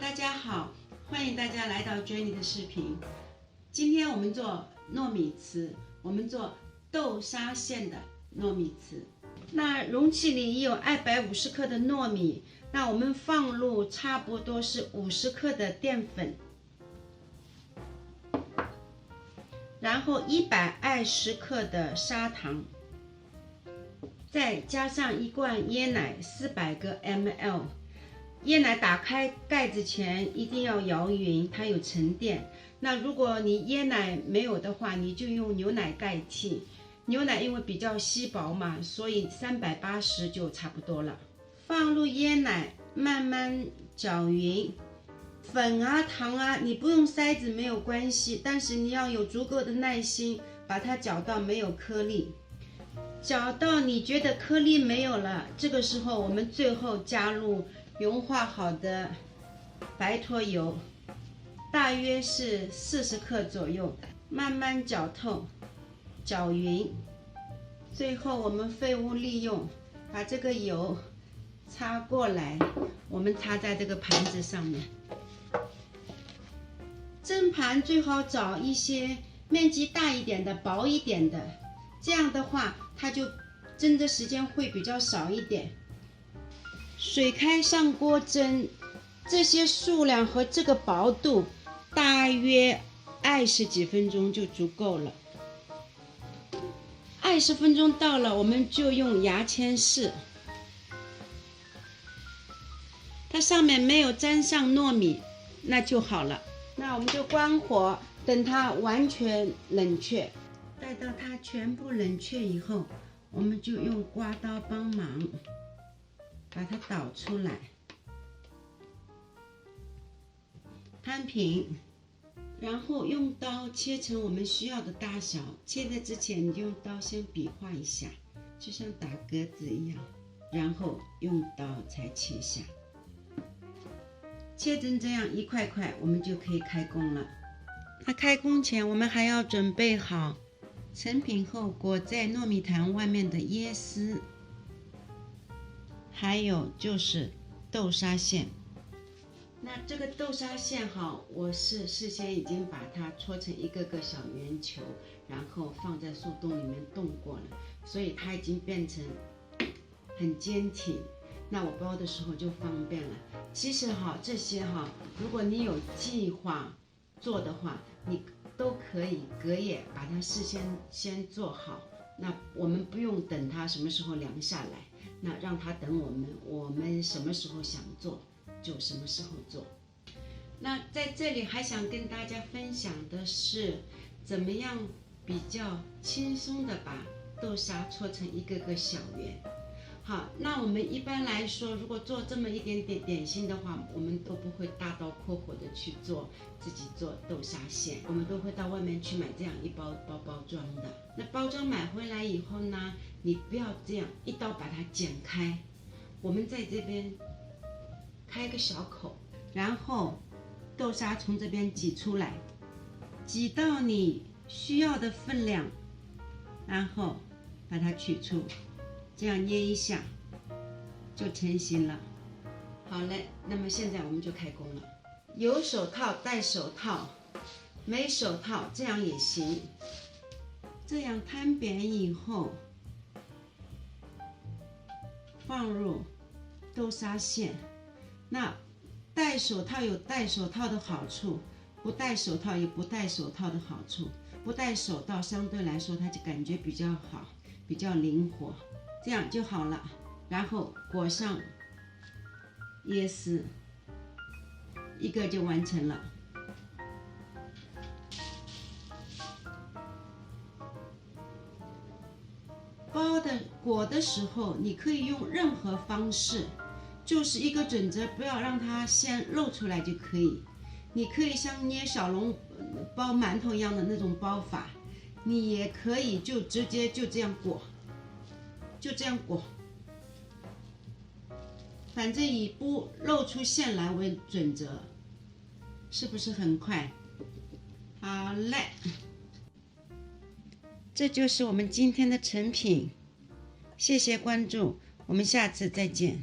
大家好，欢迎大家来到 Jenny 的视频。今天我们做糯米糍，我们做豆沙馅的糯米糍。那容器里有250克的糯米，那我们放入差不多是50克的淀粉，然后120克的砂糖，再加上1罐椰奶400个 ml。椰奶打开盖子前一定要摇匀，它有沉淀。那如果你椰奶没有的话，你就用牛奶代替。牛奶因为比较稀薄嘛，所以380就差不多了。放入椰奶，慢慢搅匀。粉啊糖啊，你不用筛子没有关系，但是你要有足够的耐心，把它搅到没有颗粒。搅到你觉得颗粒没有了，这个时候我们最后加入融化好的白脱油，大约是40克左右，慢慢搅透，搅匀。最后我们废物利用，把这个油擦过来，我们擦在这个盘子上面。蒸盘最好找一些面积大一点的、薄一点的，这样的话它就蒸的时间会比较少一点。水开上锅蒸，这些数量和这个薄度大约20几分钟就足够了。20分钟到了，我们就用牙签试，它上面没有沾上糯米，那就好了。那我们就关火，等它完全冷却。待到它全部冷却以后，我们就用刮刀帮忙把它倒出来，摊平，然后用刀切成我们需要的大小。切的之前你就用刀先比划一下，就像打格子一样，然后用刀才切下。切成这样一块块，我们就可以开工了。那开工前我们还要准备好成品后裹在糯米团外面的椰丝，还有就是豆沙馅。那这个豆沙馅哈，我是事先已经把它搓成一个个小圆球，然后放在速冻里面冻过了，所以它已经变成很坚挺。那我包的时候就方便了。其实哈，这些哈，如果你有计划做的话，你都可以隔夜把它事先做好。那我们不用等它什么时候凉下来，那让它等我们什么时候想做就什么时候做。那在这里还想跟大家分享的是，怎么样比较轻松的把豆沙搓成一个个小圆。好，那我们一般来说，如果做这么一点点点心的话，我们都不会大刀阔斧的去自己做豆沙馅，我们都会到外面去买这样一包装的。那包装买回来以后呢，你不要这样一刀把它剪开，我们在这边开个小口，然后豆沙从这边挤出来，挤到你需要的分量，然后把它取出，这样捏一下就成型了。好嘞，那么现在我们就开工了。有手套戴手套，没手套这样也行。这样摊扁以后，放入豆沙馅。那戴手套有戴手套的好处，不戴手套有不戴手套的好处。不戴手套相对来说它就感觉比较好，比较灵活，这样就好了。然后裹上椰丝，一个就完成了。裹的时候，你可以用任何方式，就是一个准则，不要让它先露出来就可以。你可以像捏小笼包馒头一样的那种包法，你也可以就直接就这样裹，就这样裹。反正以不露出线来为准则，是不是很快？好嘞，这就是我们今天的成品。谢谢关注，我们下次再见。